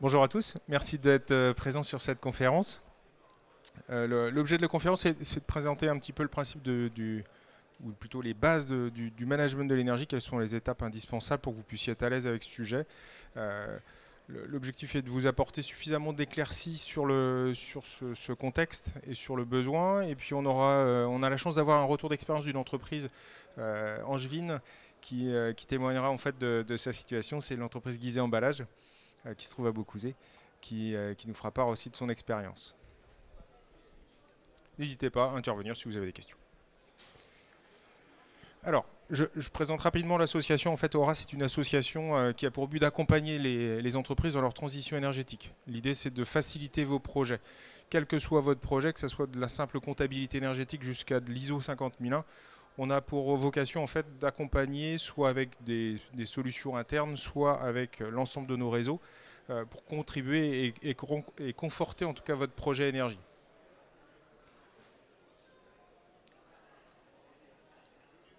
Bonjour à tous, merci d'être présents sur cette conférence. L'objet de la conférence, c'est de présenter un petit peu le principe ou plutôt les bases du management de l'énergie, quelles sont les étapes indispensables pour que vous puissiez être à l'aise avec ce sujet. L'objectif est de vous apporter suffisamment d'éclaircies sur ce contexte et sur le besoin. Et puis on a la chance d'avoir un retour d'expérience d'une entreprise angevine qui témoignera en fait de sa situation. C'est l'entreprise Guizet Emballage qui se trouve à Beaucouzé, qui nous fera part aussi de son expérience. N'hésitez pas à intervenir si vous avez des questions. Alors, je présente rapidement l'association. En fait, Aura, c'est une association qui a pour but d'accompagner les entreprises dans leur transition énergétique. L'idée, c'est de faciliter vos projets. Quel que soit votre projet, que ce soit de la simple comptabilité énergétique jusqu'à de l'ISO 50001, on a pour vocation en fait d'accompagner soit avec des solutions internes, soit avec l'ensemble de nos réseaux pour contribuer et conforter en tout cas votre projet énergie.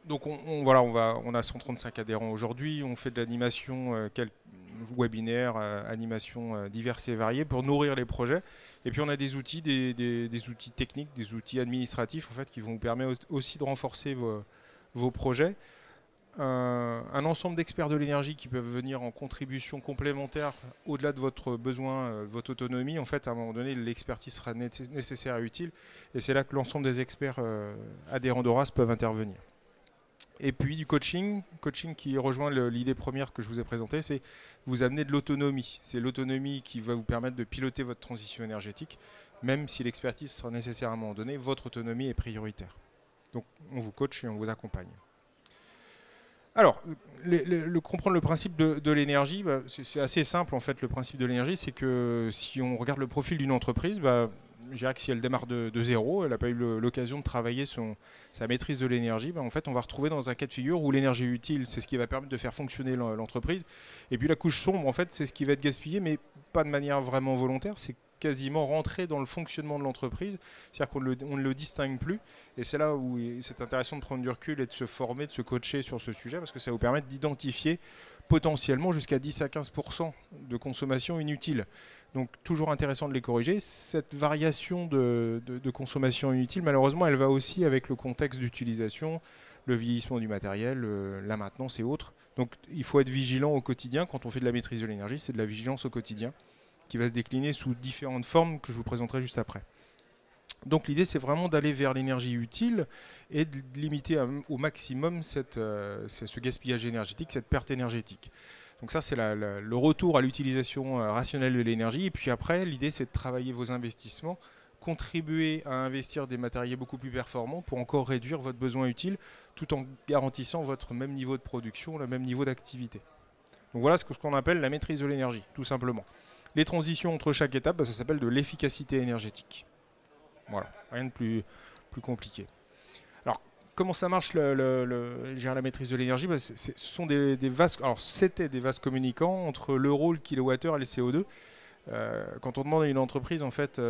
Donc on a 135 adhérents aujourd'hui, on fait de l'animation, webinaire, animation diverses et variées pour nourrir les projets. Et puis on a des outils, des outils techniques, des outils administratifs en fait, qui vont vous permettre aussi de renforcer vos projets. Un ensemble d'experts de l'énergie qui peuvent venir en contribution complémentaire au-delà de votre besoin, votre autonomie. En fait, à un moment donné, l'expertise sera nécessaire et utile. Et c'est là que l'ensemble des experts adhérents d'Horace peuvent intervenir. Et puis du coaching qui rejoint l'idée première que je vous ai présentée, c'est vous amener de l'autonomie. C'est l'autonomie qui va vous permettre de piloter votre transition énergétique, même si l'expertise sera nécessaire à un moment donné, votre autonomie est prioritaire. Donc on vous coach et on vous accompagne. Alors, comprendre le principe de l'énergie, c'est assez simple en fait. Le principe de l'énergie, c'est que si on regarde le profil d'une entreprise, je dirais que si elle démarre de zéro, elle n'a pas eu l'occasion de travailler sa maîtrise de l'énergie, en fait on va retrouver dans un cas de figure où l'énergie utile, c'est ce qui va permettre de faire fonctionner l'entreprise. Et puis la couche sombre, en fait, c'est ce qui va être gaspillé, mais pas de manière vraiment volontaire, c'est quasiment rentrer dans le fonctionnement de l'entreprise, c'est-à-dire qu'on ne le distingue plus. Et c'est là où c'est intéressant de prendre du recul et de se former, de se coacher sur ce sujet, parce que ça va vous permettre d'identifier potentiellement jusqu'à 10 à 15% de consommation inutile. Donc toujours intéressant de les corriger. Cette variation de consommation inutile, malheureusement, elle va aussi avec le contexte d'utilisation, le vieillissement du matériel, la maintenance et autres. Donc il faut être vigilant au quotidien. Quand on fait de la maîtrise de l'énergie, c'est de la vigilance au quotidien qui va se décliner sous différentes formes que je vous présenterai juste après. Donc l'idée, c'est vraiment d'aller vers l'énergie utile et de limiter au maximum ce gaspillage énergétique, cette perte énergétique. Donc ça, c'est le retour à l'utilisation rationnelle de l'énergie. Et puis après, l'idée, c'est de travailler vos investissements, contribuer à investir des matériels beaucoup plus performants pour encore réduire votre besoin utile, tout en garantissant votre même niveau de production, le même niveau d'activité. Donc voilà ce qu'on appelle la maîtrise de l'énergie, tout simplement. Les transitions entre chaque étape, ça s'appelle de l'efficacité énergétique. Voilà, rien de plus compliqué. Alors, comment ça marche la maîtrise de l'énergie? Ce sont des vases. Alors, c'était des vases communicants entre l'euro, le kilowattheure et le CO2. Quand on demande à une entreprise, en fait,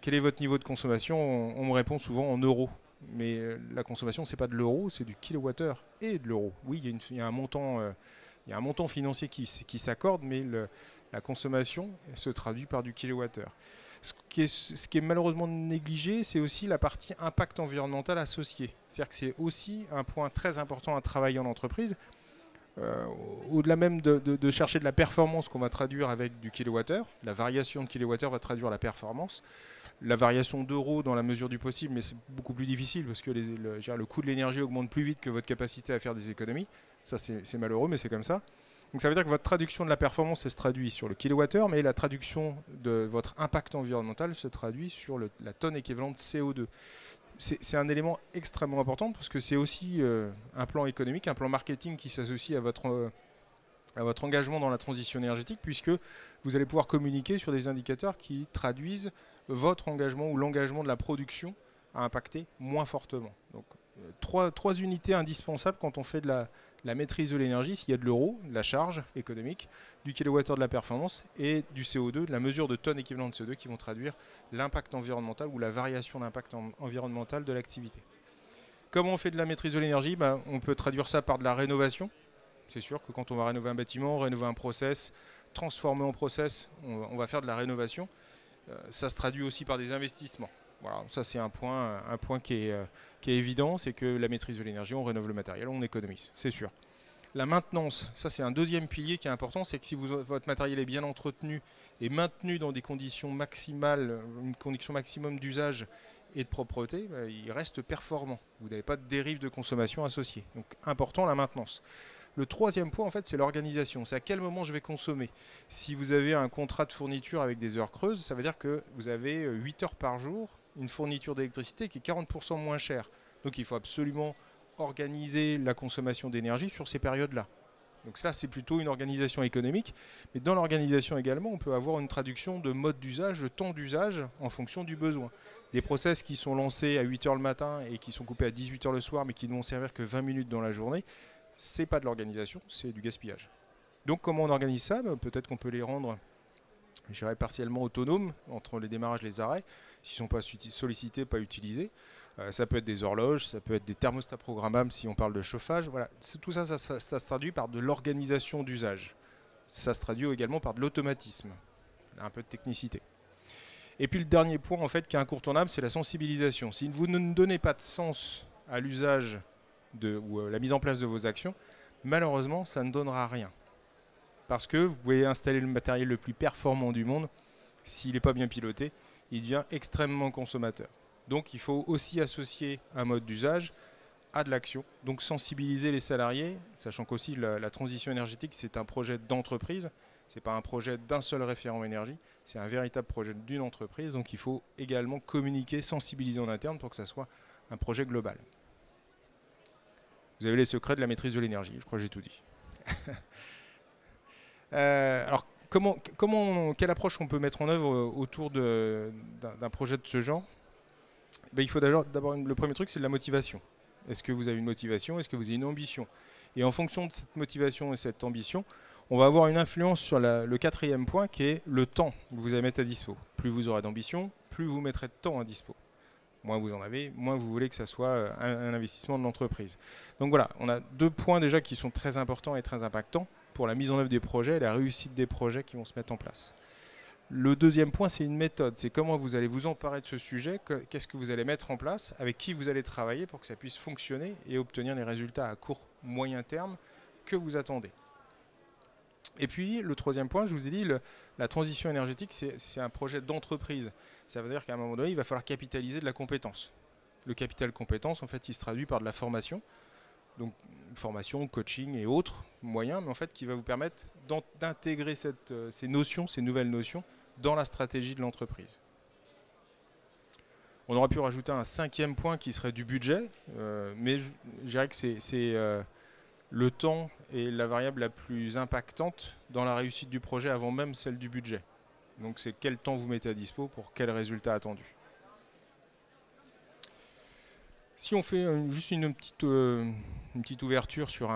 quel est votre niveau de consommation, on me répond souvent en euros. Mais la consommation, c'est pas de l'euro, c'est du kilowattheure et de l'euro. Oui, il y a un montant financier qui s'accorde, mais la consommation se traduit par du kilowattheure. Ce qui est malheureusement négligé, c'est aussi la partie impact environnemental associé. C'est-à-dire que c'est aussi un point très important à travailler en entreprise. Au-delà même de chercher de la performance qu'on va traduire avec du kilowattheure, la variation de kilowattheure va traduire la performance. La variation d'euros dans la mesure du possible, mais c'est beaucoup plus difficile parce que le coût de l'énergie augmente plus vite que votre capacité à faire des économies. Ça, c'est malheureux, mais c'est comme ça. Donc ça veut dire que votre traduction de la performance se traduit sur le kilowattheure, mais la traduction de votre impact environnemental se traduit sur la tonne équivalente CO2. C'est un élément extrêmement important parce que c'est aussi un plan économique, un plan marketing qui s'associe à votre engagement dans la transition énergétique, puisque vous allez pouvoir communiquer sur des indicateurs qui traduisent votre engagement ou l'engagement de la production à impacter moins fortement. Donc trois unités indispensables quand on fait de la maîtrise de l'énergie, s'il y a de l'euro, de la charge économique, du kilowattheure de la performance et du CO2, de la mesure de tonnes équivalent de CO2 qui vont traduire l'impact environnemental ou la variation d'impact environnemental de l'activité. Comment on fait de la maîtrise de l'énergie? On peut traduire ça par de la rénovation. C'est sûr que quand on va rénover un bâtiment, rénover un process, transformer en process, on va faire de la rénovation. Ça se traduit aussi par des investissements. Voilà, ça c'est un point qui est évident, c'est que la maîtrise de l'énergie, on rénove le matériel, on économise, c'est sûr. La maintenance, ça c'est un deuxième pilier qui est important, c'est que si votre matériel est bien entretenu et maintenu dans des conditions maximales, une condition maximum d'usage et de propreté, il reste performant. Vous n'avez pas de dérive de consommation associée. Donc important la maintenance. Le troisième point, en fait, c'est l'organisation. C'est à quel moment je vais consommer. Si vous avez un contrat de fourniture avec des heures creuses, ça veut dire que vous avez 8 heures par jour, une fourniture d'électricité qui est 40% moins chère. Donc il faut absolument organiser la consommation d'énergie sur ces périodes-là. Donc ça, c'est plutôt une organisation économique. Mais dans l'organisation également, on peut avoir une traduction de mode d'usage, de temps d'usage en fonction du besoin. Des process qui sont lancés à 8 heures le matin et qui sont coupés à 18 heures le soir, mais qui ne vont servir que 20 minutes dans la journée, c'est pas de l'organisation, c'est du gaspillage. Donc comment on organise ça? Peut-être qu'on peut les rendre, je dirais, partiellement autonomes entre les démarrages et les arrêts, s'ils ne sont pas sollicités, pas utilisés. Ça peut être des horloges, ça peut être des thermostats programmables si on parle de chauffage. Voilà. Tout ça, ça se traduit par de l'organisation d'usage. Ça se traduit également par de l'automatisme, un peu de technicité. Et puis le dernier point en fait qui est incontournable, c'est la sensibilisation. Si vous ne donnez pas de sens à l'usage ou la mise en place de vos actions, malheureusement ça ne donnera rien. Parce que vous pouvez installer le matériel le plus performant du monde, s'il n'est pas bien piloté, il devient extrêmement consommateur. Donc il faut aussi associer un mode d'usage à de l'action. Donc sensibiliser les salariés, sachant qu'aussi la transition énergétique c'est un projet d'entreprise, ce n'est pas un projet d'un seul référent énergie, c'est un véritable projet d'une entreprise. Donc il faut également communiquer, sensibiliser en interne pour que ça soit un projet global. Vous avez les secrets de la maîtrise de l'énergie, je crois que j'ai tout dit. Alors quelle approche on peut mettre en œuvre autour d'un projet de ce genre? Il faut d'abord, le premier truc, c'est de la motivation. Est-ce que vous avez une motivation? Est-ce que vous avez une ambition? Et en fonction de cette motivation et cette ambition, on va avoir une influence sur le quatrième point qui est le temps que vous allez mettre à dispo. Plus vous aurez d'ambition, plus vous mettrez de temps à dispo. Moins vous en avez, moins vous voulez que ça soit un investissement de l'entreprise. Donc voilà, on a deux points déjà qui sont très importants et très impactants pour la mise en œuvre des projets et la réussite des projets qui vont se mettre en place. Le deuxième point, c'est une méthode. C'est comment vous allez vous emparer de ce sujet, qu'est-ce que vous allez mettre en place, avec qui vous allez travailler pour que ça puisse fonctionner et obtenir les résultats à court, moyen terme que vous attendez. Et puis, le troisième point, je vous ai dit, la transition énergétique, c'est un projet d'entreprise. Ça veut dire qu'à un moment donné, il va falloir capitaliser de la compétence. Le capital compétence, en fait, il se traduit par de la formation. Donc, formation, coaching et autres moyens, mais en fait, qui va vous permettre d'intégrer ces notions, ces nouvelles notions, dans la stratégie de l'entreprise. On aurait pu rajouter un cinquième point qui serait du budget, mais je dirais que c'est le temps est la variable la plus impactante dans la réussite du projet avant même celle du budget. Donc c'est quel temps vous mettez à dispo pour quel résultat attendu. Si on fait juste une petite ouverture sur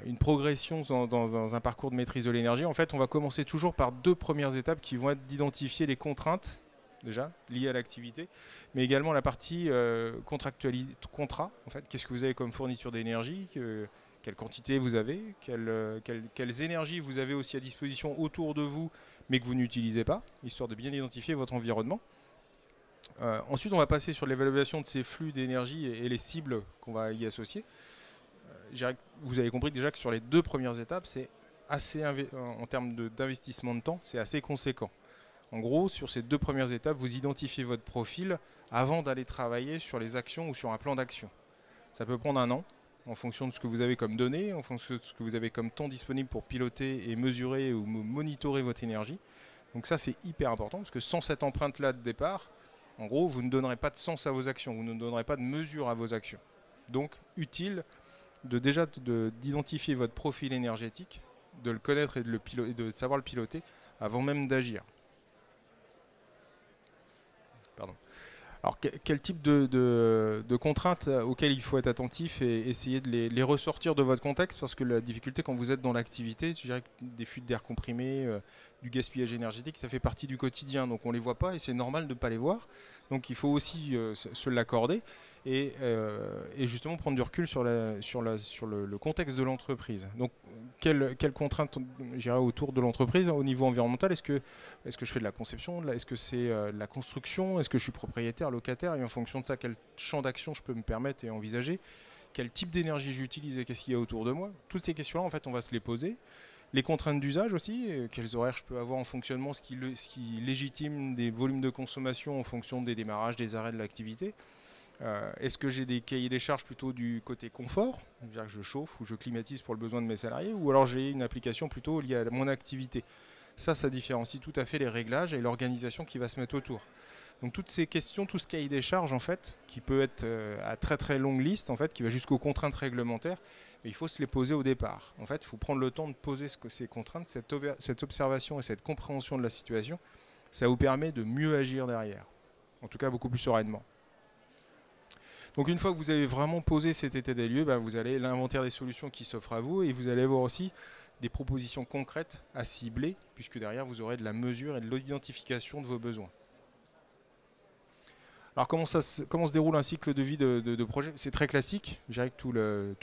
une progression dans un parcours de maîtrise de l'énergie, en fait on va commencer toujours par deux premières étapes qui vont être d'identifier les contraintes déjà liées à l'activité, mais également la partie contrat. En fait, qu'est-ce que vous avez comme fourniture d'énergie, quelle quantité vous avez, quelles énergies vous avez aussi à disposition autour de vous, mais que vous n'utilisez pas, histoire de bien identifier votre environnement. Ensuite, on va passer sur l'évaluation de ces flux d'énergie et les cibles qu'on va y associer. Vous avez compris déjà que sur les deux premières étapes, c'est assez, en termes d'investissement de temps, c'est assez conséquent. En gros, sur ces deux premières étapes, vous identifiez votre profil avant d'aller travailler sur les actions ou sur un plan d'action. Ça peut prendre un an, en fonction de ce que vous avez comme données, en fonction de ce que vous avez comme temps disponible pour piloter et mesurer ou monitorer votre énergie. Donc ça, c'est hyper important, parce que sans cette empreinte-là de départ, en gros, vous ne donnerez pas de sens à vos actions, vous ne donnerez pas de mesure à vos actions. Donc, utile d'identifier votre profil énergétique, de le connaître et de savoir le piloter avant même d'agir. Pardon. Alors, quel type de contraintes auxquelles il faut être attentif et essayer de les ressortir de votre contexte, parce que la difficulté quand vous êtes dans l'activité, je dirais que des fuites d'air comprimé, du gaspillage énergétique, ça fait partie du quotidien, donc on ne les voit pas et c'est normal de ne pas les voir. Donc il faut aussi se l'accorder et justement prendre du recul sur le contexte de l'entreprise. Donc quelles contraintes j'irai autour de l'entreprise au niveau environnemental? Est-ce que je fais de la conception? Est-ce que c'est de la construction? Est-ce que je suis propriétaire, locataire? Et en fonction de ça, quel champ d'action je peux me permettre et envisager? Quel type d'énergie j'utilise et qu'est-ce qu'il y a autour de moi? Toutes ces questions-là, en fait, on va se les poser. Les contraintes d'usage aussi, quels horaires je peux avoir en fonctionnement, ce qui légitime des volumes de consommation en fonction des démarrages, des arrêts de l'activité. Est-ce que j'ai des cahiers des charges plutôt du côté confort, c'est-à-dire que je chauffe ou je climatise pour le besoin de mes salariés, ou alors j'ai une application plutôt liée à mon activité? Ça différencie tout à fait les réglages et l'organisation qui va se mettre autour. Donc toutes ces questions, tout ce cahier des charges en fait, qui peut être à très très longue liste en fait, qui va jusqu'aux contraintes réglementaires, mais il faut se les poser au départ. En fait, il faut prendre le temps de poser ces contraintes, cette observation et cette compréhension de la situation. Ça vous permet de mieux agir derrière, en tout cas beaucoup plus sereinement. Donc une fois que vous avez vraiment posé cet état des lieux, vous allez l'inventaire des solutions qui s'offrent à vous et vous allez avoir aussi des propositions concrètes à cibler, puisque derrière vous aurez de la mesure et de l'identification de vos besoins. Alors comment se déroule un cycle de vie de projet? C'est très classique. Je dirais que tout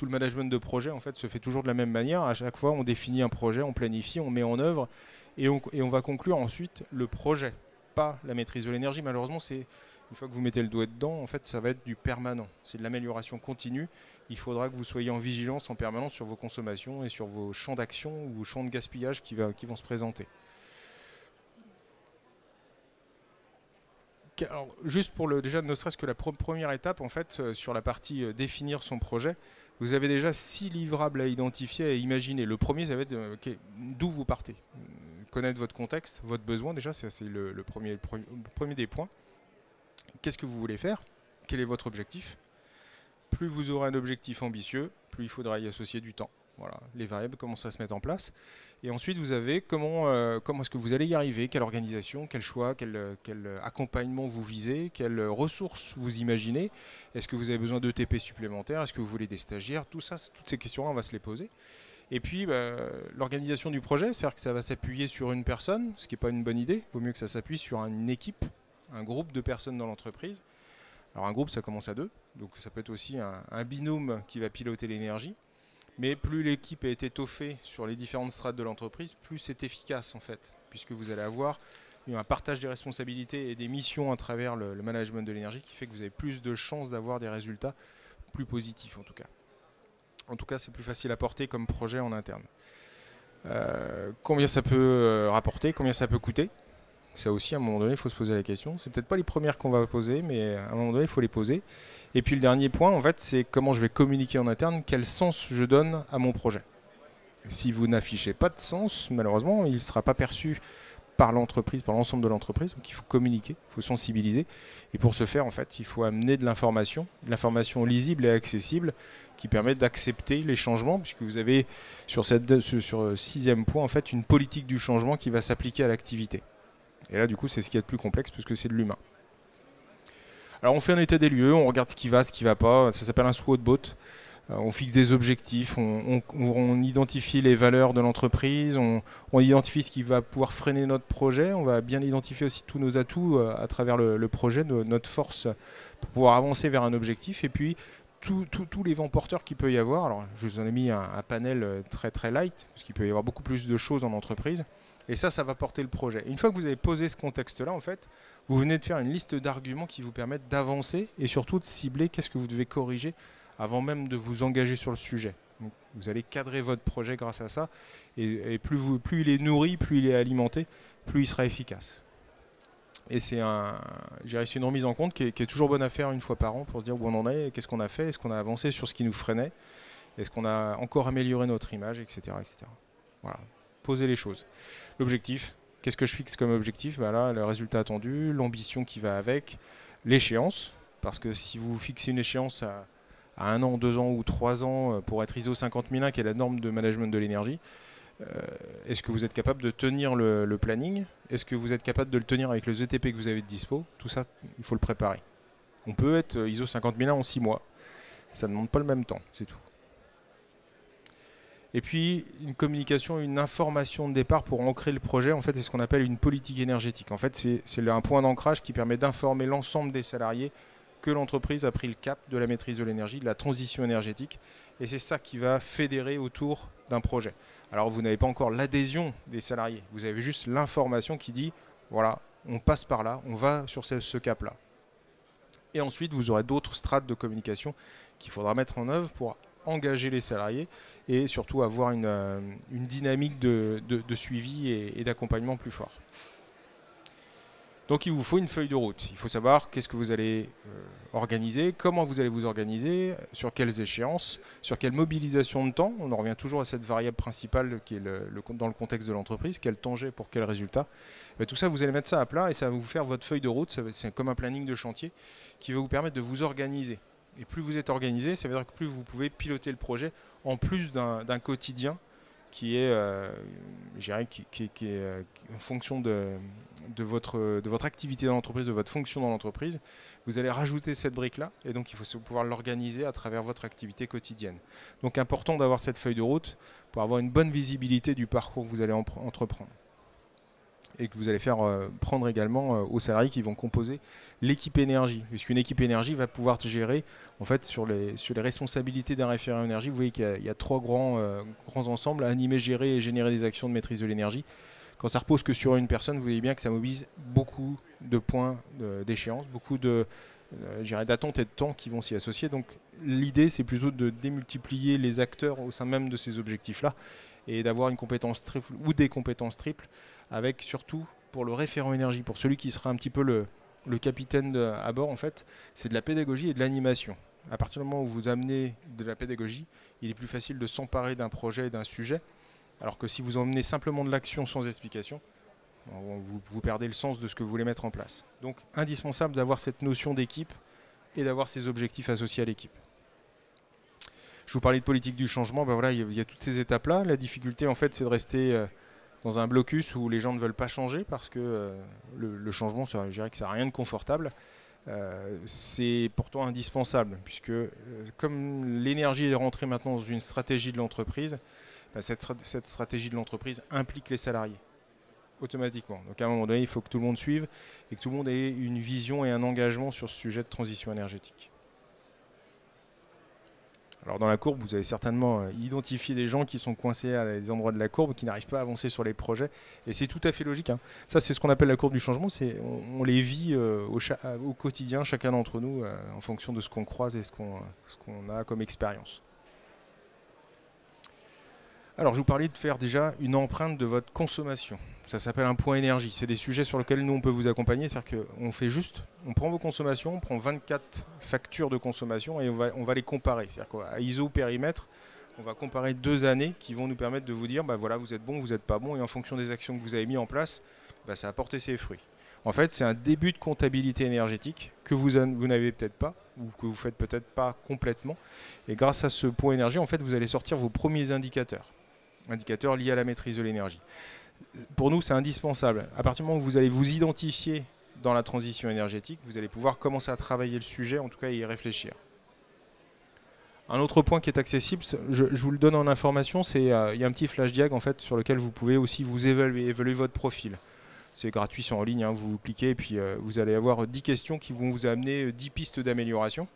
le management de projet en fait se fait toujours de la même manière. À chaque fois, on définit un projet, on planifie, on met en œuvre et on va conclure ensuite le projet, pas la maîtrise de l'énergie. Malheureusement, une fois que vous mettez le doigt dedans, en fait, ça va être du permanent. C'est de l'amélioration continue. Il faudra que vous soyez en vigilance en permanence sur vos consommations et sur vos champs d'action ou vos champs de gaspillage qui vont se présenter. Alors, juste pour déjà, ne serait-ce que la première étape, en fait, sur la partie définir son projet, vous avez déjà 6 livrables à identifier et à imaginer. Le premier, ça va être d'où vous partez. Connaître votre contexte, votre besoin, déjà, c'est le premier des points. Qu'est-ce que vous voulez faire? Quel est votre objectif? Plus vous aurez un objectif ambitieux, plus il faudra y associer du temps. Voilà, les variables commencent à se mettre en place. Et ensuite, vous avez comment est-ce que vous allez y arriver, quelle organisation, quel choix, quel accompagnement vous visez, quelles ressources vous imaginez. Est-ce que vous avez besoin d'ETP supplémentaires? Est-ce que vous voulez des stagiaires? Tout ça, toutes ces questions-là, on va se les poser. Et puis, l'organisation du projet, c'est-à-dire que ça va s'appuyer sur une personne, ce qui n'est pas une bonne idée. Il vaut mieux que ça s'appuie sur une équipe, un groupe de personnes dans l'entreprise. Alors un groupe, ça commence à 2, donc ça peut être aussi un binôme qui va piloter l'énergie. Mais plus l'équipe est étoffée sur les différentes strates de l'entreprise, plus c'est efficace en fait, puisque vous allez avoir un partage des responsabilités et des missions à travers le management de l'énergie qui fait que vous avez plus de chances d'avoir des résultats plus positifs en tout cas. En tout cas, c'est plus facile à porter comme projet en interne. Combien ça peut rapporter, combien ça peut coûter? Ça aussi, à un moment donné, il faut se poser la question. C'est peut-être pas les premières qu'on va poser, mais à un moment donné, il faut les poser. Et puis le dernier point, en fait, c'est comment je vais communiquer en interne, quel sens je donne à mon projet. Si vous n'affichez pas de sens, malheureusement, il ne sera pas perçu par l'entreprise, par l'ensemble de l'entreprise. Donc il faut communiquer, il faut sensibiliser. Et pour ce faire, en fait, il faut amener de l'information lisible et accessible qui permet d'accepter les changements, puisque vous avez sur 6e point, en fait, une politique du changement qui va s'appliquer à l'activité. Et là, du coup, c'est ce qui est le plus complexe, puisque c'est de l'humain. Alors, on fait un état des lieux, on regarde ce qui va pas. Ça s'appelle un SWOT. On fixe des objectifs, on identifie les valeurs de l'entreprise, on identifie ce qui va pouvoir freiner notre projet. On va bien identifier aussi tous nos atouts à travers le projet, notre force pour pouvoir avancer vers un objectif. Et puis, tous les vents porteurs qu'il peut y avoir. Alors, je vous en ai mis un panel très très light, parce qu'il peut y avoir beaucoup plus de choses en entreprise. Et ça va porter le projet. Une fois que vous avez posé ce contexte-là, en fait, vous venez de faire une liste d'arguments qui vous permettent d'avancer et surtout de cibler qu'est-ce que vous devez corriger avant même de vous engager sur le sujet. Donc, vous allez cadrer votre projet grâce à ça. Et plus il est nourri, plus il est alimenté, plus il sera efficace. Et c'est une remise en compte qui est toujours bonne à faire une fois par an pour se dire où on en est, qu'est-ce qu'on a fait, est-ce qu'on a avancé sur ce qui nous freinait, est-ce qu'on a encore amélioré notre image, etc. etc. Voilà. Poser les choses. L'objectif, qu'est-ce que je fixe comme objectif? Là, le résultat attendu, l'ambition qui va avec, l'échéance, parce que si vous fixez une échéance à 1 an, 2 ans ou 3 ans pour être ISO 50001, qui est la norme de management de l'énergie, est-ce que vous êtes capable de tenir le planning? Est-ce que vous êtes capable de le tenir avec les ETP que vous avez de dispo? Tout ça, il faut le préparer. On peut être ISO 50001 en 6 mois. Ça ne demande pas le même temps, c'est tout. Et puis une communication, une information de départ pour ancrer le projet, en fait, c'est ce qu'on appelle une politique énergétique. En fait, c'est un point d'ancrage qui permet d'informer l'ensemble des salariés que l'entreprise a pris le cap de la maîtrise de l'énergie, de la transition énergétique. Et c'est ça qui va fédérer autour d'un projet. Alors vous n'avez pas encore l'adhésion des salariés, vous avez juste l'information qui dit, voilà, on passe par là, on va sur ce cap-là. Et ensuite, vous aurez d'autres strates de communication qu'il faudra mettre en œuvre pour engager les salariés et surtout avoir une dynamique de suivi et d'accompagnement plus fort. Donc il vous faut une feuille de route. Il faut savoir qu'est-ce que vous allez organiser, comment vous allez vous organiser, sur quelles échéances, sur quelle mobilisation de temps. On en revient toujours à cette variable principale qui est dans le contexte de l'entreprise, quel temps j'ai pour quel résultat. Et tout ça, vous allez mettre ça à plat et ça va vous faire votre feuille de route. C'est comme un planning de chantier qui va vous permettre de vous organiser. Et plus vous êtes organisé, ça veut dire que plus vous pouvez piloter le projet en plus d'un quotidien qui est, qui est en fonction de votre activité dans l'entreprise, de votre fonction dans l'entreprise. Vous allez rajouter cette brique-là et donc il faut pouvoir l'organiser à travers votre activité quotidienne. Donc important d'avoir cette feuille de route pour avoir une bonne visibilité du parcours que vous allez entreprendre. Et que vous allez faire prendre également aux salariés qui vont composer l'équipe énergie. Puisqu'une équipe énergie va pouvoir gérer, en fait, sur les responsabilités d'un référent énergie, vous voyez qu'il y a trois grands ensembles, animer, gérer et générer des actions de maîtrise de l'énergie. Quand ça repose que sur une personne, vous voyez bien que ça mobilise beaucoup de points d'échéance, beaucoup d'attentes et de temps qui vont s'y associer. Donc l'idée, c'est plutôt de démultiplier les acteurs au sein même de ces objectifs-là et d'avoir une compétence triple ou des compétences triples, avec surtout pour le référent énergie, pour celui qui sera un petit peu le capitaine à bord, en fait, c'est de la pédagogie et de l'animation. À partir du moment où vous amenez de la pédagogie, il est plus facile de s'emparer d'un projet et d'un sujet, alors que si vous emmenez simplement de l'action sans explication, vous perdez le sens de ce que vous voulez mettre en place. Donc indispensable d'avoir cette notion d'équipe et d'avoir ces objectifs associés à l'équipe. Je vous parlais de politique du changement, ben voilà, il y a toutes ces étapes-là. La difficulté, en fait, c'est de rester dans un blocus où les gens ne veulent pas changer parce que le changement, je dirais que ça n'a rien de confortable. C'est pourtant indispensable puisque comme l'énergie est rentrée maintenant dans une stratégie de l'entreprise, ben cette stratégie de l'entreprise implique les salariés automatiquement. Donc à un moment donné, il faut que tout le monde suive et que tout le monde ait une vision et un engagement sur ce sujet de transition énergétique. Alors dans la courbe, vous avez certainement identifié des gens qui sont coincés à des endroits de la courbe, qui n'arrivent pas à avancer sur les projets. Et c'est tout à fait logique. Ça, c'est ce qu'on appelle la courbe du changement. On les vit au quotidien, chacun d'entre nous, en fonction de ce qu'on croise et ce qu'on a comme expérience. Alors je vous parlais de faire déjà une empreinte de votre consommation. Ça s'appelle un point énergie. C'est des sujets sur lesquels nous on peut vous accompagner. C'est-à-dire qu'on fait juste, on prend vos consommations, on prend 24 factures de consommation et on va les comparer. C'est-à-dire qu'à ISO périmètre, on va comparer 2 années qui vont nous permettre de vous dire, bah voilà, vous êtes bon, vous n'êtes pas bon, et en fonction des actions que vous avez mises en place, bah, ça a porté ses fruits. En fait, c'est un début de comptabilité énergétique que vous n'avez peut-être pas, ou que vous ne faites peut-être pas complètement. Et grâce à ce point énergie, en fait, vous allez sortir vos premiers indicateurs liés à la maîtrise de l'énergie. Pour nous, c'est indispensable. À partir du moment où vous allez vous identifier dans la transition énergétique, vous allez pouvoir commencer à travailler le sujet, en tout cas y réfléchir. Un autre point qui est accessible, je vous le donne en information, c'est il y a un petit flash diag en fait, sur lequel vous pouvez aussi vous évaluer votre profil. C'est gratuit, c'est en ligne, vous cliquez et puis vous allez avoir 10 questions qui vont vous amener 10 pistes d'amélioration.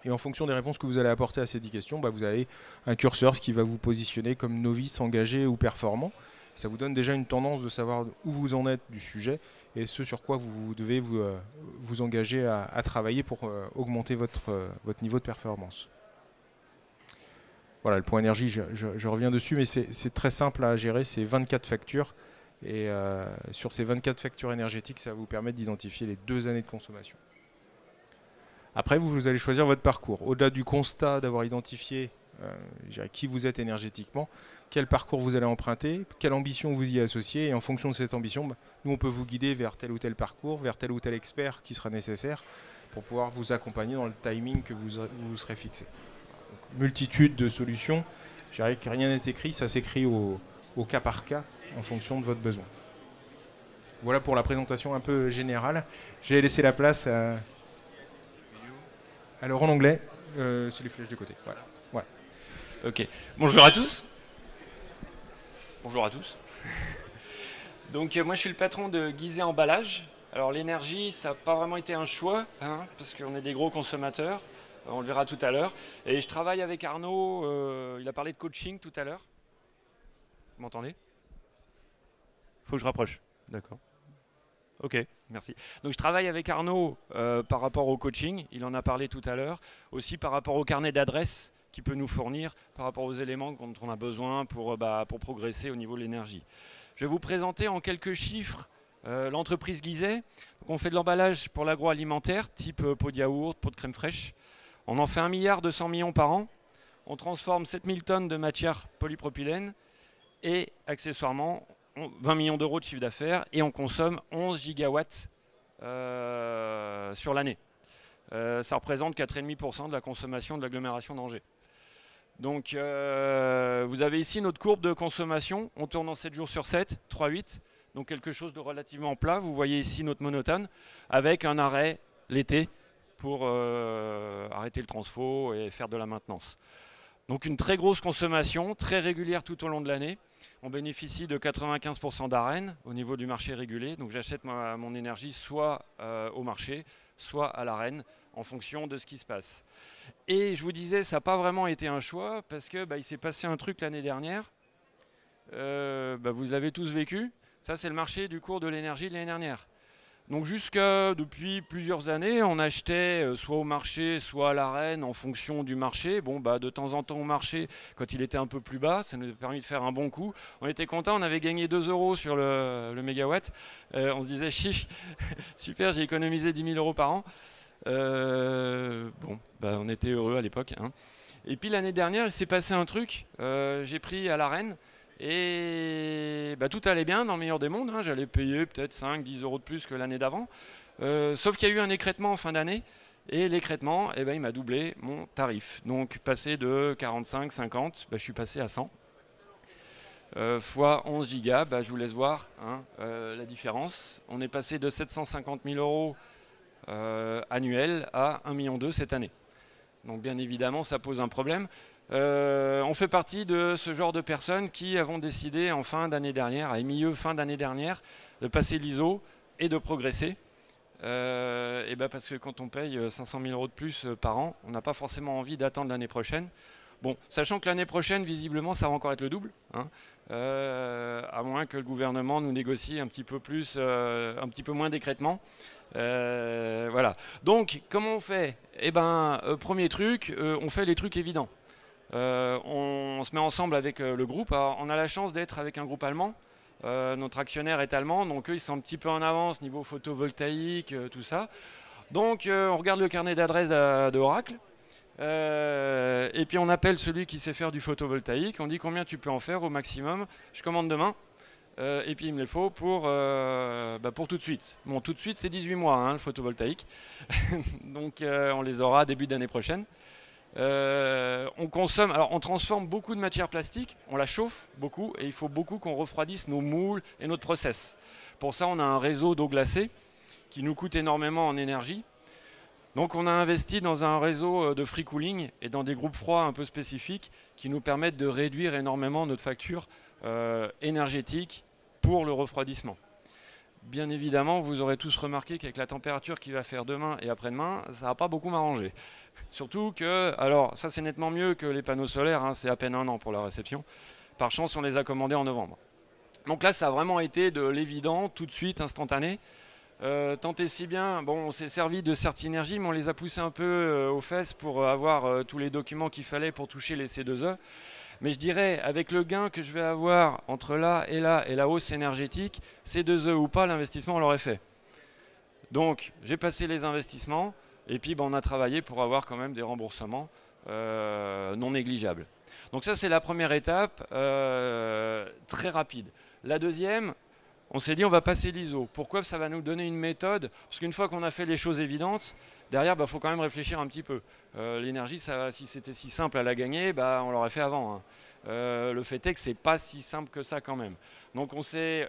Et en fonction des réponses que vous allez apporter à ces 10 questions, bah, vous avez un curseur qui va vous positionner comme novice, engagé ou performant. Ça vous donne déjà une tendance de savoir où vous en êtes du sujet et ce sur quoi vous devez vous engager à travailler pour augmenter votre niveau de performance. Voilà, le point énergie, je reviens dessus, mais c'est très simple à gérer, c'est 24 factures. Et sur ces 24 factures énergétiques, ça va vous permettre d'identifier les 2 années de consommation. Après, vous allez choisir votre parcours. Au-delà du constat d'avoir identifié qui vous êtes énergétiquement, quel parcours vous allez emprunter, quelle ambition vous y associez, et en fonction de cette ambition, nous on peut vous guider vers tel ou tel parcours, vers tel ou tel expert qui sera nécessaire pour pouvoir vous accompagner dans le timing que vous serez fixé. Donc, multitude de solutions, je dirais que rien n'est écrit, ça s'écrit au cas par cas en fonction de votre besoin. Voilà pour la présentation un peu générale. J'ai laissé la place à Laurent Longlet, c'est les flèches de côté. Voilà. Ok. Bonjour à tous. Bonjour à tous. Donc moi je suis le patron de Guizet Emballage. Alors l'énergie ça n'a pas vraiment été un choix, hein, parce qu'on est des gros consommateurs, on le verra tout à l'heure. Et je travaille avec Arnaud, il a parlé de coaching tout à l'heure. Vous m'entendez? Faut que je rapproche. D'accord. Ok, merci. Donc je travaille avec Arnaud par rapport au coaching, il en a parlé tout à l'heure, aussi par rapport au carnet d'adresses qu'il peut nous fournir, par rapport aux éléments dont on a besoin pour progresser au niveau de l'énergie. Je vais vous présenter en quelques chiffres l'entreprise Guizet. Donc on fait de l'emballage pour l'agroalimentaire, type pot de yaourt, pot de crème fraîche. On en fait 1,2 milliard par an. On transforme 7000 tonnes de matière polypropylène et accessoirement 20 millions d'euros de chiffre d'affaires et on consomme 11 gigawatts sur l'année. Ça représente 4,5% de la consommation de l'agglomération d'Angers. Donc vous avez ici notre courbe de consommation. On tourne en 7 jours sur 7, 3-8. Donc quelque chose de relativement plat. Vous voyez ici notre monotone avec un arrêt l'été pour arrêter le transfo et faire de la maintenance. Donc une très grosse consommation, très régulière tout au long de l'année. On bénéficie de 95% d'Arenh au niveau du marché régulé. Donc j'achète mon énergie soit au marché, soit à l'Arenh en fonction de ce qui se passe. Et je vous disais, ça n'a pas vraiment été un choix parce que il s'est passé un truc l'année dernière. Vous l'avez tous vécu. Ça, c'est le marché du cours de l'énergie de l'année dernière. Donc depuis plusieurs années, on achetait soit au marché, soit à l'Arenh en fonction du marché. Bon, de temps en temps au marché, quand il était un peu plus bas, ça nous a permis de faire un bon coup. On était content, on avait gagné 2 euros sur le mégawatt. On se disait, chiche, super, j'ai économisé 10 000 euros par an. On était heureux à l'époque. Hein. Et puis l'année dernière, il s'est passé un truc. J'ai pris à l'Arenh. Et tout allait bien dans le meilleur des mondes, hein. J'allais payer peut-être 5-10 euros de plus que l'année d'avant. Sauf qu'il y a eu un écrêtement en fin d'année. Et l'écrêtement, il m'a doublé mon tarif. Donc passé de 45-50, je suis passé à 100. Fois 11 gigas, je vous laisse voir la différence. On est passé de 750 000 euros annuels à 1,2 million cette année. Donc bien évidemment, ça pose un problème. On fait partie de ce genre de personnes qui avons décidé en fin d'année dernière, à milieu fin d'année dernière, de passer l'ISO et de progresser. Parce que quand on paye 500 000 euros de plus par an, on n'a pas forcément envie d'attendre l'année prochaine. Bon, sachant que l'année prochaine, visiblement, ça va encore être le double, hein, à moins que le gouvernement nous négocie un petit peu plus, un petit peu moins d'écrêtement. Voilà. Donc, comment on fait? Premier truc, on fait les trucs évidents. On se met ensemble avec le groupe. Alors, on a la chance d'être avec un groupe allemand. Notre actionnaire est allemand, donc eux ils sont un petit peu en avance niveau photovoltaïque, tout ça. Donc on regarde le carnet d'adresses de Oracle. Et puis on appelle celui qui sait faire du photovoltaïque. On dit combien tu peux en faire au maximum. Je commande demain. Et puis il me les faut pour tout de suite. Bon, tout de suite c'est 18 mois hein, le photovoltaïque. Donc on les aura début d'année prochaine. On consomme, alors on transforme beaucoup de matière plastique, on la chauffe beaucoup et il faut beaucoup qu'on refroidisse nos moules et notre process. Pour ça on a un réseau d'eau glacée qui nous coûte énormément en énergie. Donc on a investi dans un réseau de free cooling et dans des groupes froids un peu spécifiques qui nous permettent de réduire énormément notre facture énergétique pour le refroidissement. Bien évidemment, vous aurez tous remarqué qu'avec la température qu'il va faire demain et après-demain, ça ne va pas beaucoup m'arranger. Surtout que, alors ça c'est nettement mieux que les panneaux solaires, hein, c'est à peine 1 an pour la réception. Par chance, on les a commandés en novembre. Donc là, ça a vraiment été de l'évident, tout de suite, instantané. Tant et si bien, on s'est servi de Certinergie, mais on les a poussés un peu aux fesses pour avoir tous les documents qu'il fallait pour toucher les C2E. Mais je dirais, avec le gain que je vais avoir entre là et la hausse énergétique, C2E ou pas, l'investissement on l'aurait fait. Donc, j'ai passé les investissements et puis on a travaillé pour avoir quand même des remboursements non négligeables. Donc ça, c'est la première étape, très rapide. La deuxième, on s'est dit on va passer l'ISO. Pourquoi? Ça va nous donner une méthode. Parce qu'une fois qu'on a fait les choses évidentes, derrière, faut quand même réfléchir un petit peu. L'énergie, si c'était si simple à la gagner, on l'aurait fait avant. Hein. Le fait est que c'est pas si simple que ça quand même. Donc on s'est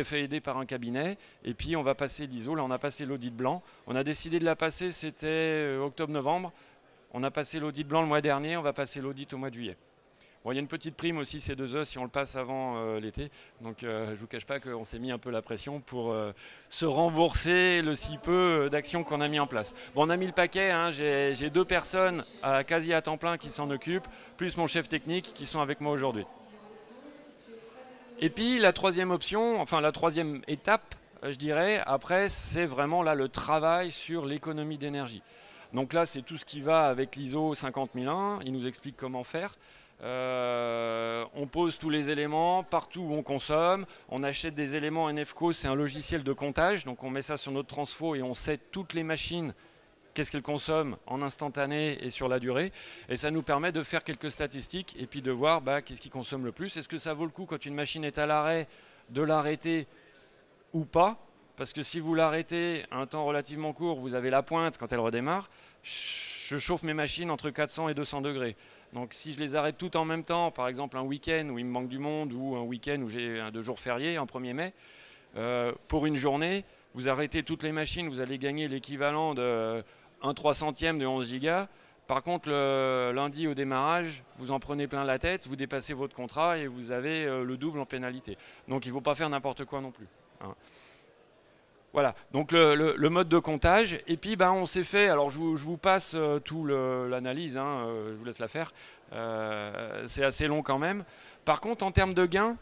fait aider par un cabinet et puis on va passer l'ISO. Là on a passé l'audit blanc. On a décidé de la passer, c'était octobre-novembre. On a passé l'audit blanc le mois dernier, on va passer l'audit au mois de juillet. Bon, il y a une petite prime aussi C2E si on le passe avant l'été. Donc je ne vous cache pas qu'on s'est mis un peu la pression pour se rembourser le si peu d'actions qu'on a mis en place. Bon, on a mis le paquet, hein. J'ai 2 personnes quasi à temps plein qui s'en occupent, plus mon chef technique qui sont avec moi aujourd'hui. Et puis la troisième option, enfin la troisième étape, je dirais, après, c'est vraiment là le travail sur l'économie d'énergie. Donc là, c'est tout ce qui va avec l'ISO 50001. Il nous explique comment faire. On pose tous les éléments partout où on consomme. On achète des éléments NFCO, c'est un logiciel de comptage. Donc on met ça sur notre transfo et on sait toutes les machines, qu'est-ce qu'elles consomment en instantané et sur la durée. Et ça nous permet de faire quelques statistiques et puis de voir qu'est-ce qui consomme le plus. Est-ce que ça vaut le coup quand une machine est à l'arrêt de l'arrêter ou pas? Parce que si vous l'arrêtez à un temps relativement court, vous avez la pointe quand elle redémarre. Je chauffe mes machines entre 400 et 200 degrés. Donc si je les arrête toutes en même temps, par exemple un week-end où il me manque du monde ou un week-end où j'ai 2 jours fériés, en 1er mai, pour une journée, vous arrêtez toutes les machines, vous allez gagner l'équivalent de 1/300 de 11 gigas. Par contre, le lundi au démarrage, vous en prenez plein la tête, vous dépassez votre contrat et vous avez le double en pénalité. Donc il ne faut pas faire n'importe quoi non plus. Hein. Voilà, donc le mode de comptage. Et puis on s'est fait, alors je vous passe tout l'analyse, hein, je vous laisse la faire. C'est assez long quand même. Par contre, en termes de gains,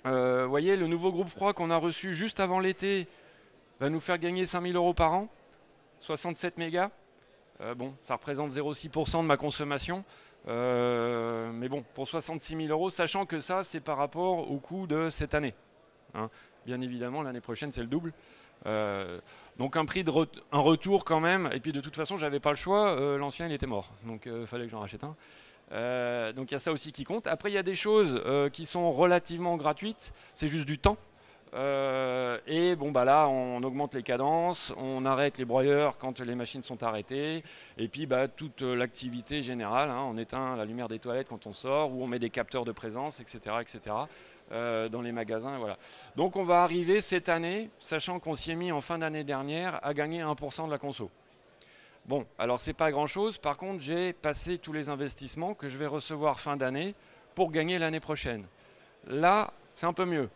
vous voyez, le nouveau groupe froid qu'on a reçu juste avant l'été va nous faire gagner 5 000 € par an, 67 mégas. Bon, ça représente 0,6% de ma consommation. Mais bon, pour 66 000 €, sachant que ça, c'est par rapport au coût de cette année. Hein. Bien évidemment, l'année prochaine, c'est le double. Donc un prix un retour quand même. Et puis de toute façon, j'avais pas le choix. L'ancien, il était mort. Donc il fallait que j'en rachète un. Donc il y a ça aussi qui compte. Après, il y a des choses qui sont relativement gratuites. C'est juste du temps. Et bon là on augmente les cadences, on arrête les broyeurs quand les machines sont arrêtées, et puis toute l'activité générale, hein, on éteint la lumière des toilettes quand on sort, ou on met des capteurs de présence, etc. Dans les magasins, voilà. Donc on va arriver cette année, sachant qu'on s'y est mis en fin d'année dernière, à gagner 1% de la conso. Bon, alors c'est pas grand chose, par contre j'ai passé tous les investissements que je vais recevoir fin d'année pour gagner l'année prochaine. Là, c'est un peu mieux.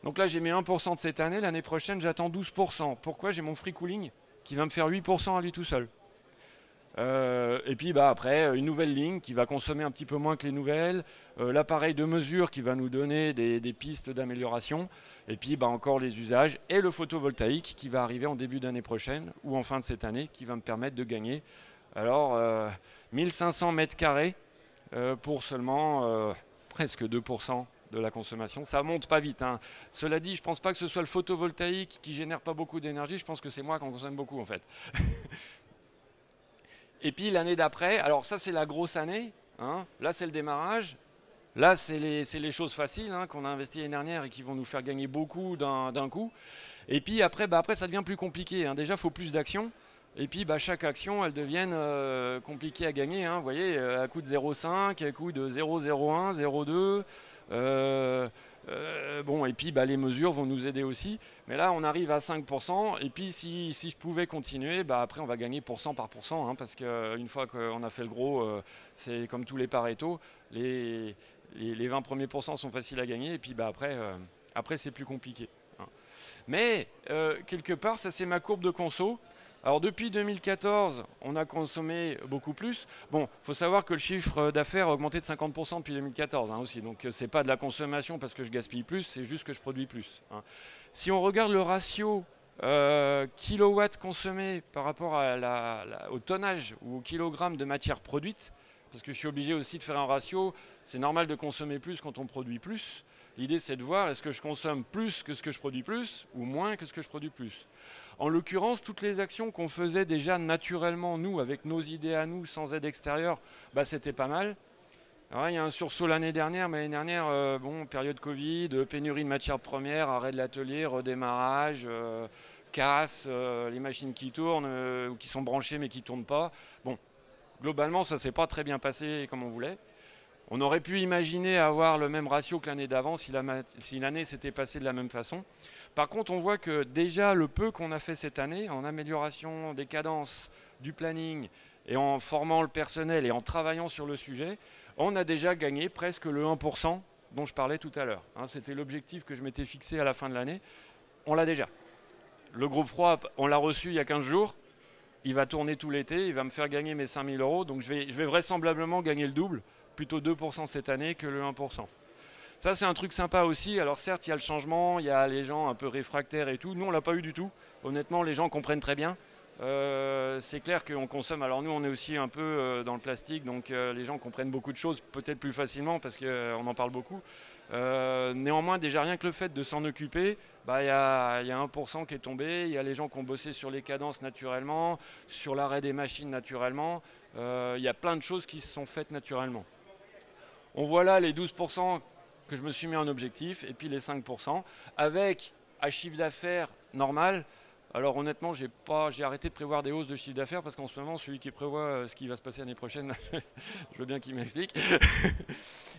Donc là, j'ai mis 1% de cette année. L'année prochaine, j'attends 12%. Pourquoi? J'ai mon free cooling qui va me faire 8% à lui tout seul. Et puis après, une nouvelle ligne qui va consommer un petit peu moins que les nouvelles. L'appareil de mesure qui va nous donner des pistes d'amélioration. Et puis encore les usages. Et le photovoltaïque qui va arriver en début d'année prochaine ou en fin de cette année, qui va me permettre de gagner. Alors, 1500 mètres carrés pour seulement presque 2% de la consommation. Ça monte pas vite. Hein. Cela dit, je pense pas que ce soit le photovoltaïque qui génère pas beaucoup d'énergie. Je pense que c'est moi qui en consomme beaucoup en fait. Et puis l'année d'après, alors ça c'est la grosse année. Hein. Là c'est le démarrage. Là c'est les choses faciles hein, qu'on a investi l'année dernière et qui vont nous faire gagner beaucoup d'un coup. Et puis après, après ça devient plus compliqué. Hein. Déjà il faut plus d'actions. Et puis chaque action, elle devient compliquée à gagner. Hein. Vous voyez, à coût de 0,5, à coût de 0,01, 0,2. Bon, et puis les mesures vont nous aider aussi. Mais là, on arrive à 5%. Et puis si je pouvais continuer, après on va gagner pourcent par pourcent. Hein, parce qu'une fois qu'on a fait le gros, c'est comme tous les Pareto. Les 20 premiers pourcents sont faciles à gagner. Et puis après c'est plus compliqué. Hein. Mais quelque part, ça c'est ma courbe de conso. Alors depuis 2014, on a consommé beaucoup plus. Bon, il faut savoir que le chiffre d'affaires a augmenté de 50% depuis 2014 hein, aussi. Donc ce n'est pas de la consommation parce que je gaspille plus, c'est juste que je produis plus. Hein. Si on regarde le ratio kilowatts consommés par rapport au tonnage ou au kilogramme de matière produite, parce que je suis obligé aussi de faire un ratio, c'est normal de consommer plus quand on produit plus. L'idée c'est de voir est-ce que je consomme plus que ce que je produis plus ou moins que ce que je produis plus. En l'occurrence, toutes les actions qu'on faisait déjà naturellement, nous, avec nos idées à nous, sans aide extérieure, c'était pas mal. Alors, il y a un sursaut l'année dernière, mais l'année dernière, période Covid, pénurie de matières premières, arrêt de l'atelier, redémarrage, casse, les machines qui tournent ou qui sont branchées mais qui ne tournent pas. Bon, globalement, ça ne s'est pas très bien passé comme on voulait. On aurait pu imaginer avoir le même ratio que l'année d'avant si l'année s'était passée de la même façon. Par contre, on voit que déjà le peu qu'on a fait cette année, en amélioration des cadences, du planning Et en formant le personnel et en travaillant sur le sujet, on a déjà gagné presque le 1% dont je parlais tout à l'heure. Hein, c'était l'objectif que je m'étais fixé à la fin de l'année. On l'a déjà. Le groupe froid, on l'a reçu il y a 15 jours. Il va tourner tout l'été, il va me faire gagner mes 5 000 euros. Donc je vais vraisemblablement gagner le double, plutôt 2% cette année que le 1%. Ça, c'est un truc sympa aussi. Alors certes, il y a le changement, il y a les gens un peu réfractaires et tout. Nous, on ne l'a pas eu du tout. Honnêtement, les gens comprennent très bien. C'est clair qu'on consomme. Alors nous, on est aussi un peu dans le plastique, donc les gens comprennent beaucoup de choses peut-être plus facilement parce qu'on en parle beaucoup. Néanmoins, déjà rien que le fait de s'en occuper, bah, y a 1% qui est tombé. Il y a les gens qui ont bossé sur les cadences naturellement, sur l'arrêt des machines naturellement. Il y a plein de choses qui se sont faites naturellement. On voit là les 12% que je me suis mis en objectif et puis les 5% avec un chiffre d'affaires normal. Alors honnêtement, j'ai arrêté de prévoir des hausses de chiffre d'affaires parce qu'en ce moment, celui qui prévoit ce qui va se passer l'année prochaine, je veux bien qu'il m'explique.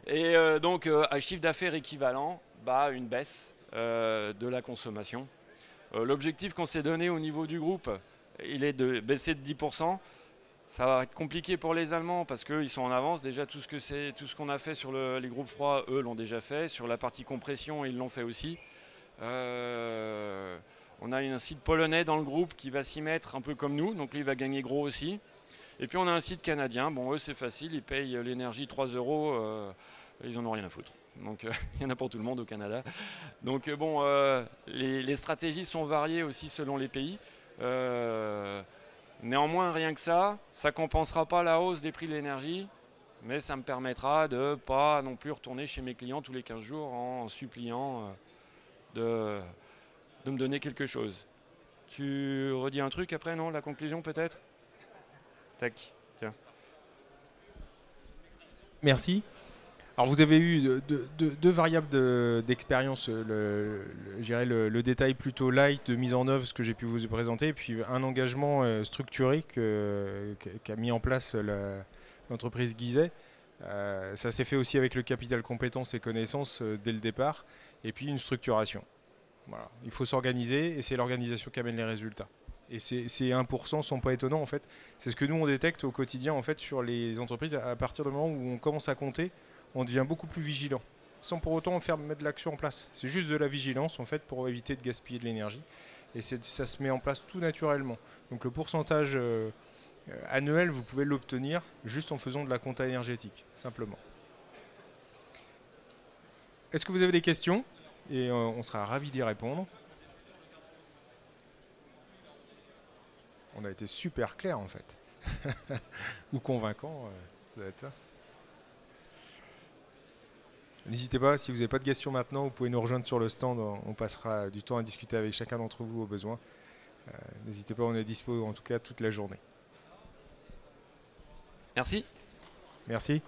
Et donc, à chiffre d'affaires équivalent, bah, une baisse de la consommation. L'objectif qu'on s'est donné au niveau du groupe, il est de baisser de 10%. Ça va être compliqué pour les Allemands parce qu'ils sont en avance. Déjà, tout ce qu'on a fait sur les groupes froids, eux l'ont déjà fait. Sur la partie compression, ils l'ont fait aussi. On a un site polonais dans le groupe qui va s'y mettre un peu comme nous. Donc lui, il va gagner gros aussi. Et puis on a un site canadien. Bon, eux, c'est facile. Ils payent l'énergie 3 euros. Ils en ont rien à foutre. Donc il y en a pour tout le monde au Canada. Donc bon, les stratégies sont variées aussi selon les pays. Néanmoins, rien que ça ne compensera pas la hausse des prix de l'énergie, mais ça me permettra de ne pas non plus retourner chez mes clients tous les 15 jours en suppliant de me donner quelque chose. Tu redis un truc après, non? La conclusion peut-être? Tac, tiens. Merci. Alors vous avez eu deux variables d'expérience, je dirais le détail plutôt light de mise en œuvre, ce que j'ai pu vous présenter, et puis un engagement structuré qu'a mis en place l'entreprise Guizet. Ça s'est fait aussi avec le capital compétences et connaissances dès le départ, et puis une structuration. Voilà. Il faut s'organiser, et c'est l'organisation qui amène les résultats. Et ces 1% ne sont pas étonnants en fait. C'est ce que nous on détecte au quotidien en fait sur les entreprises. À partir du moment où on commence à compter, on devient beaucoup plus vigilant, sans pour autant mettre de l'action en place. C'est juste de la vigilance en fait pour éviter de gaspiller de l'énergie. Et ça se met en place tout naturellement. Donc le pourcentage annuel, vous pouvez l'obtenir juste en faisant de la compta énergétique, simplement. Est-ce que vous avez des questions? Et on sera ravis d'y répondre. On a été super clair en fait. Ou convaincant, ça doit être ça. N'hésitez pas, si vous n'avez pas de questions maintenant, vous pouvez nous rejoindre sur le stand. On passera du temps à discuter avec chacun d'entre vous au besoin. N'hésitez pas, on est dispo en tout cas toute la journée. Merci. Merci.